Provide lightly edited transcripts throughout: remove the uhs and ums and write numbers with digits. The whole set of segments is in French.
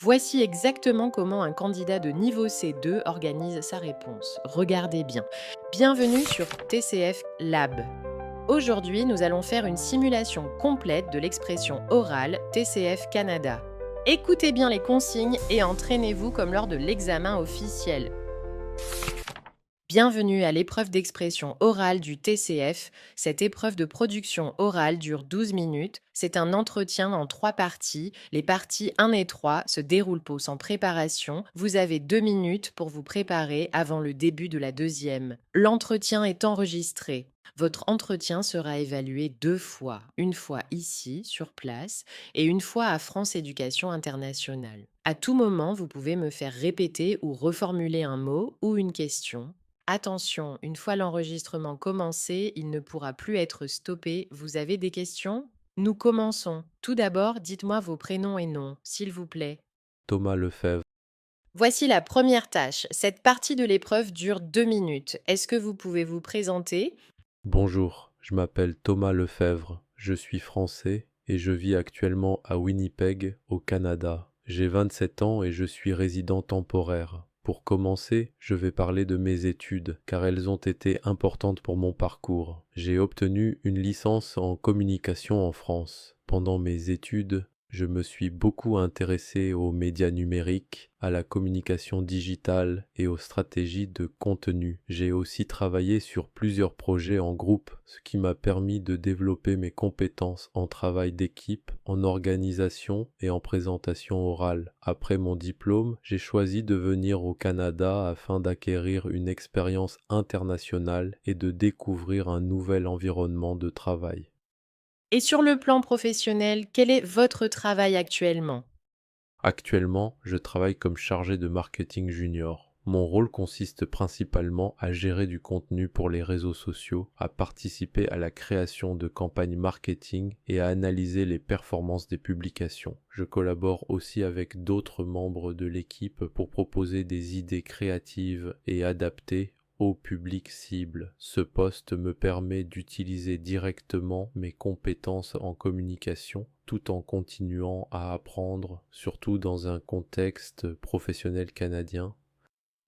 Voici exactement comment un candidat de niveau C2 organise sa réponse. Regardez bien. Bienvenue sur TCF Lab. Aujourd'hui, nous allons faire une simulation complète de l'expression orale TCF Canada. Écoutez bien les consignes et entraînez-vous comme lors de l'examen officiel. Bienvenue à l'épreuve d'expression orale du TCF. Cette épreuve de production orale dure 12 minutes. C'est un entretien en 3 parties. Les parties 1 et 3 se déroulent sans préparation. Vous avez 2 minutes pour vous préparer avant le début de la deuxième. L'entretien est enregistré. Votre entretien sera évalué 2 fois. Une fois ici, sur place, et une fois à France Éducation Internationale. À tout moment, vous pouvez me faire répéter ou reformuler un mot ou une question. Attention, une fois l'enregistrement commencé, il ne pourra plus être stoppé. Vous avez des questions? Nous commençons. Tout d'abord, dites-moi vos prénoms et noms, s'il vous plaît. Thomas Lefebvre. Voici la première tâche. Cette partie de l'épreuve dure 2 minutes. Est-ce que vous pouvez vous présenter? Bonjour, je m'appelle Thomas Lefebvre, je suis français et je vis actuellement à Winnipeg, au Canada. J'ai 27 ans et je suis résident temporaire. Pour commencer, je vais parler de mes études, car elles ont été importantes pour mon parcours. J'ai obtenu une licence en communication en France. Pendant mes études, je me suis beaucoup intéressé aux médias numériques, à la communication digitale et aux stratégies de contenu. J'ai aussi travaillé sur plusieurs projets en groupe, ce qui m'a permis de développer mes compétences en travail d'équipe, en organisation et en présentation orale. Après mon diplôme, j'ai choisi de venir au Canada afin d'acquérir une expérience internationale et de découvrir un nouvel environnement de travail. Et sur le plan professionnel, quel est votre travail actuellement? Actuellement, je travaille comme chargé de marketing junior. Mon rôle consiste principalement à gérer du contenu pour les réseaux sociaux, à participer à la création de campagnes marketing et à analyser les performances des publications. Je collabore aussi avec d'autres membres de l'équipe pour proposer des idées créatives et adaptées au public cible. Ce poste me permet d'utiliser directement mes compétences en communication tout en continuant à apprendre, surtout dans un contexte professionnel canadien.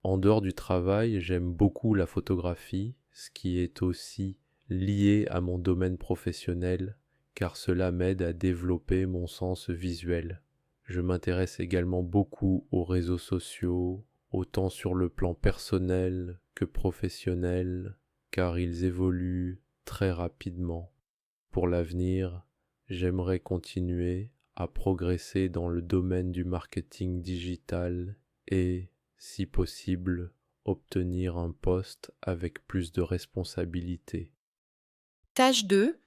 En dehors du travail, j'aime beaucoup la photographie, ce qui est aussi lié à mon domaine professionnel, car cela m'aide à développer mon sens visuel. Je m'intéresse également beaucoup aux réseaux sociaux, autant sur le plan personnel que professionnel, car ils évoluent très rapidement. Pour l'avenir, j'aimerais continuer à progresser dans le domaine du marketing digital et, si possible, obtenir un poste avec plus de responsabilités. Tâche 2.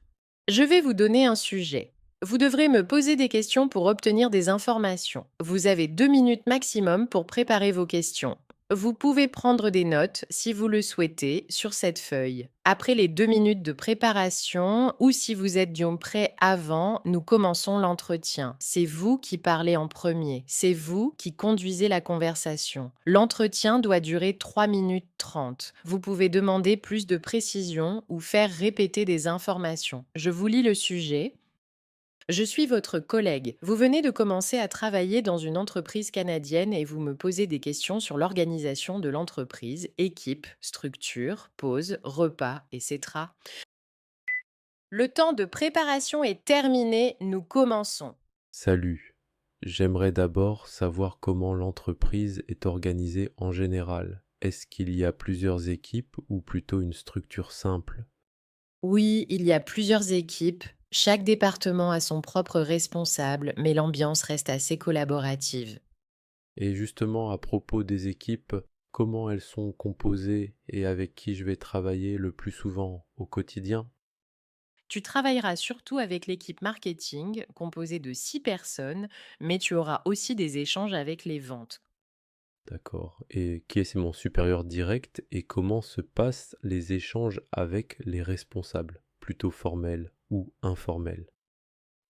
Je vais vous donner un sujet. Vous devrez me poser des questions pour obtenir des informations. Vous avez 2 minutes maximum pour préparer vos questions. Vous pouvez prendre des notes, si vous le souhaitez, sur cette feuille. Après les 2 minutes de préparation, ou si vous êtes prêt avant, nous commençons l'entretien. C'est vous qui parlez en premier. C'est vous qui conduisez la conversation. L'entretien doit durer 3 minutes 30. Vous pouvez demander plus de précision ou faire répéter des informations. Je vous lis le sujet. Je suis votre collègue. Vous venez de commencer à travailler dans une entreprise canadienne et vous me posez des questions sur l'organisation de l'entreprise, équipe, structure, pause, repas, etc. Le temps de préparation est terminé, nous commençons. Salut. J'aimerais d'abord savoir comment l'entreprise est organisée en général. Est-ce qu'il y a plusieurs équipes ou plutôt une structure simple? Oui, il y a plusieurs équipes. Chaque département a son propre responsable, mais l'ambiance reste assez collaborative. Et justement, à propos des équipes, comment elles sont composées et avec qui je vais travailler le plus souvent au quotidien? Tu travailleras surtout avec l'équipe marketing, composée de 6 personnes, mais tu auras aussi des échanges avec les ventes. D'accord. Et qui est mon supérieur direct et comment se passent les échanges avec les responsables, plutôt formels ou informels?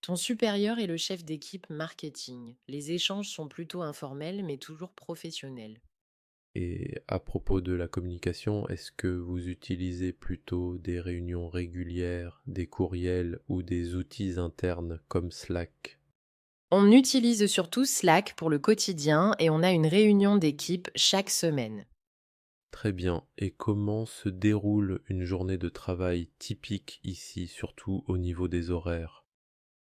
Ton supérieur est le chef d'équipe marketing. Les échanges sont plutôt informels, mais toujours professionnels. Et à propos de la communication, est-ce que vous utilisez plutôt des réunions régulières, des courriels ou des outils internes comme Slack? On utilise surtout Slack pour le quotidien et on a une réunion d'équipe chaque semaine. Très bien. Et comment se déroule une journée de travail typique ici, surtout au niveau des horaires?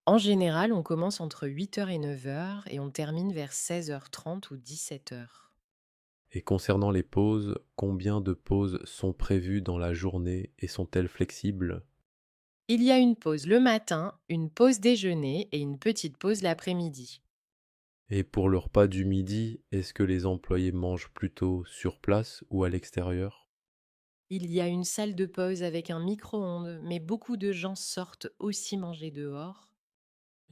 En général, on commence entre 8 heures et 9 heures et on termine vers 16h30 ou 17 heures. Et concernant les pauses, combien de pauses sont prévues dans la journée et sont-elles flexibles? Il y a une pause le matin, une pause déjeuner et une petite pause l'après-midi. Et pour le repas du midi, est-ce que les employés mangent plutôt sur place ou à l'extérieur? Il y a une salle de pause avec un micro-ondes, mais beaucoup de gens sortent aussi manger dehors.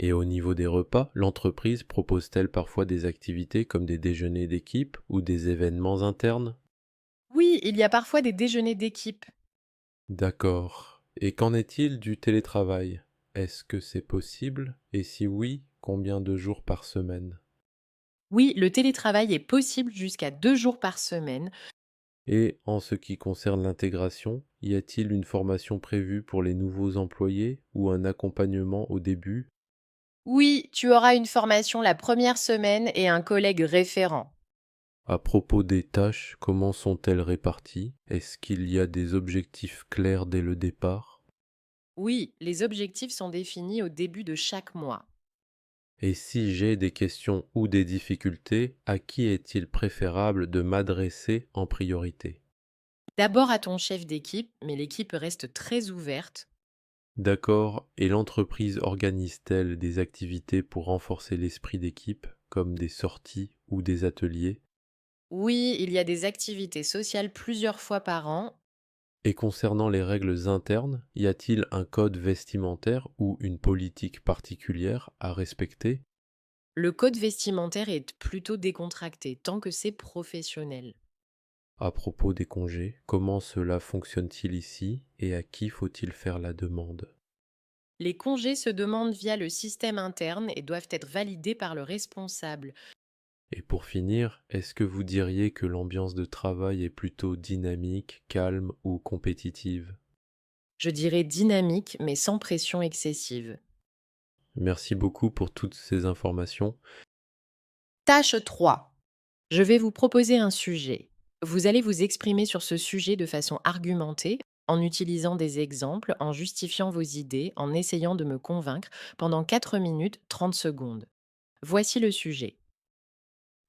Et au niveau des repas, l'entreprise propose-t-elle parfois des activités comme des déjeuners d'équipe ou des événements internes? Oui, il y a parfois des déjeuners d'équipe. D'accord. Et qu'en est-il du télétravail? Est-ce que c'est possible? Et si oui, combien de jours par semaine? Oui, le télétravail est possible jusqu'à 2 jours par semaine. Et en ce qui concerne l'intégration, y a-t-il une formation prévue pour les nouveaux employés ou un accompagnement au début? Oui, tu auras une formation la première semaine et un collègue référent. À propos des tâches, comment sont-elles réparties? Est-ce qu'il y a des objectifs clairs dès le départ? Oui, les objectifs sont définis au début de chaque mois. Et si j'ai des questions ou des difficultés, à qui est-il préférable de m'adresser en priorité? D'abord à ton chef d'équipe, mais l'équipe reste très ouverte. D'accord, et l'entreprise organise-t-elle des activités pour renforcer l'esprit d'équipe, comme des sorties ou des ateliers? Oui, il y a des activités sociales plusieurs fois par an. Et concernant les règles internes, y a-t-il un code vestimentaire ou une politique particulière à respecter? Le code vestimentaire est plutôt décontracté tant que c'est professionnel. À propos des congés, comment cela fonctionne-t-il ici et à qui faut-il faire la demande? Les congés se demandent via le système interne et doivent être validés par le responsable. Et pour finir, est-ce que vous diriez que l'ambiance de travail est plutôt dynamique, calme ou compétitive? Je dirais dynamique, mais sans pression excessive. Merci beaucoup pour toutes ces informations. Tâche 3. Je vais vous proposer un sujet. Vous allez vous exprimer sur ce sujet de façon argumentée, en utilisant des exemples, en justifiant vos idées, en essayant de me convaincre pendant 4 minutes 30 secondes. Voici le sujet.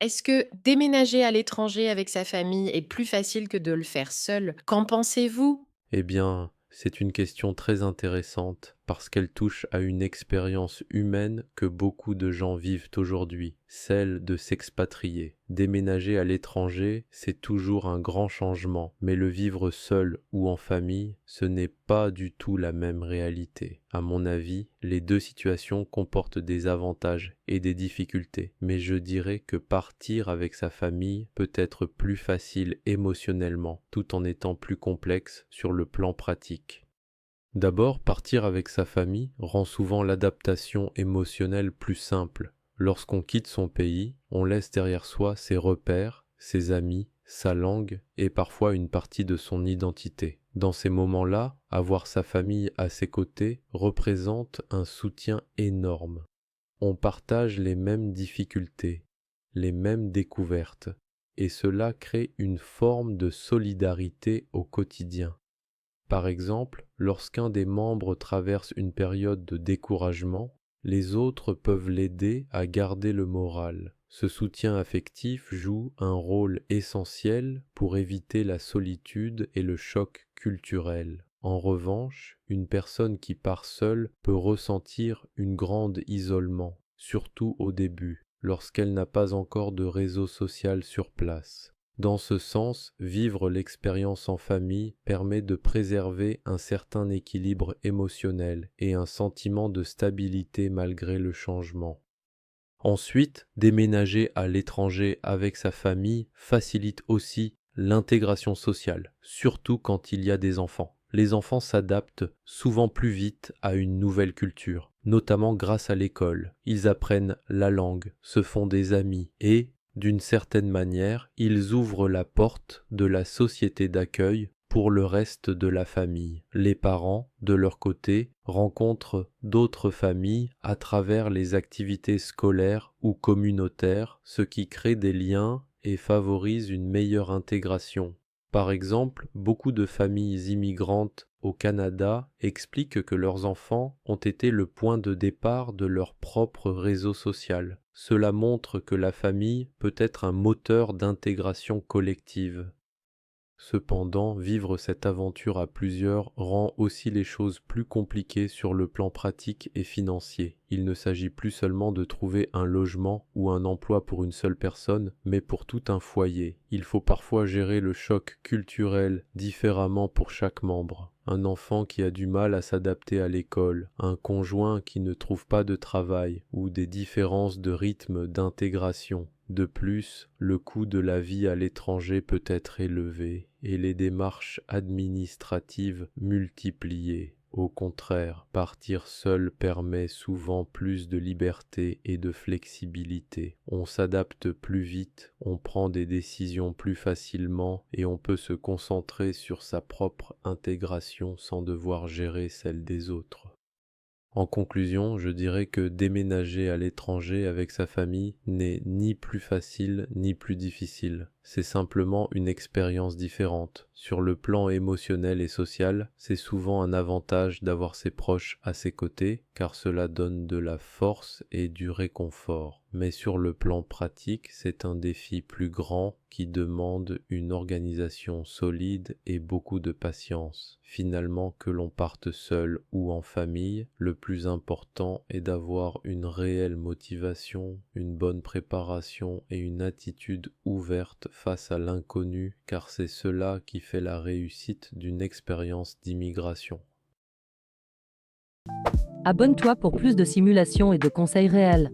Est-ce que déménager à l'étranger avec sa famille est plus facile que de le faire seul? Qu'en pensez-vous? Eh bien, c'est une question très intéressante parce qu'elle touche à une expérience humaine que beaucoup de gens vivent aujourd'hui, celle de s'expatrier. Déménager à l'étranger, c'est toujours un grand changement, mais le vivre seul ou en famille, ce n'est pas du tout la même réalité. À mon avis, les deux situations comportent des avantages et des difficultés, mais je dirais que partir avec sa famille peut être plus facile émotionnellement, tout en étant plus complexe sur le plan pratique. D'abord, partir avec sa famille rend souvent l'adaptation émotionnelle plus simple. Lorsqu'on quitte son pays, on laisse derrière soi ses repères, ses amis, sa langue et parfois une partie de son identité. Dans ces moments-là, avoir sa famille à ses côtés représente un soutien énorme. On partage les mêmes difficultés, les mêmes découvertes, et cela crée une forme de solidarité au quotidien. Par exemple, lorsqu'un des membres traverse une période de découragement, les autres peuvent l'aider à garder le moral. Ce soutien affectif joue un rôle essentiel pour éviter la solitude et le choc culturel. En revanche, une personne qui part seule peut ressentir une grande isolement, surtout au début, lorsqu'elle n'a pas encore de réseau social sur place. Dans ce sens, vivre l'expérience en famille permet de préserver un certain équilibre émotionnel et un sentiment de stabilité malgré le changement. Ensuite, déménager à l'étranger avec sa famille facilite aussi l'intégration sociale, surtout quand il y a des enfants. Les enfants s'adaptent souvent plus vite à une nouvelle culture, notamment grâce à l'école. Ils apprennent la langue, se font des amis et, d'une certaine manière, ils ouvrent la porte de la société d'accueil pour le reste de la famille. Les parents, de leur côté, rencontrent d'autres familles à travers les activités scolaires ou communautaires, ce qui crée des liens et favorise une meilleure intégration. Par exemple, beaucoup de familles immigrantes au Canada expliquent que leurs enfants ont été le point de départ de leur propre réseau social. Cela montre que la famille peut être un moteur d'intégration collective. Cependant, vivre cette aventure à plusieurs rend aussi les choses plus compliquées sur le plan pratique et financier. Il ne s'agit plus seulement de trouver un logement ou un emploi pour une seule personne, mais pour tout un foyer. Il faut parfois gérer le choc culturel différemment pour chaque membre. Un enfant qui a du mal à s'adapter à l'école, un conjoint qui ne trouve pas de travail ou des différences de rythme d'intégration. De plus, le coût de la vie à l'étranger peut être élevé et les démarches administratives multipliées. Au contraire, partir seul permet souvent plus de liberté et de flexibilité. On s'adapte plus vite, on prend des décisions plus facilement et on peut se concentrer sur sa propre intégration sans devoir gérer celle des autres. En conclusion, je dirais que déménager à l'étranger avec sa famille n'est ni plus facile ni plus difficile. C'est simplement une expérience différente. Sur le plan émotionnel et social, c'est souvent un avantage d'avoir ses proches à ses côtés, car cela donne de la force et du réconfort. Mais sur le plan pratique, c'est un défi plus grand qui demande une organisation solide et beaucoup de patience. Finalement, que l'on parte seul ou en famille, le plus important est d'avoir une réelle motivation, une bonne préparation et une attitude ouverte face à l'inconnu, car c'est cela qui fait la réussite d'une expérience d'immigration. Abonne-toi pour plus de simulations et de conseils réels.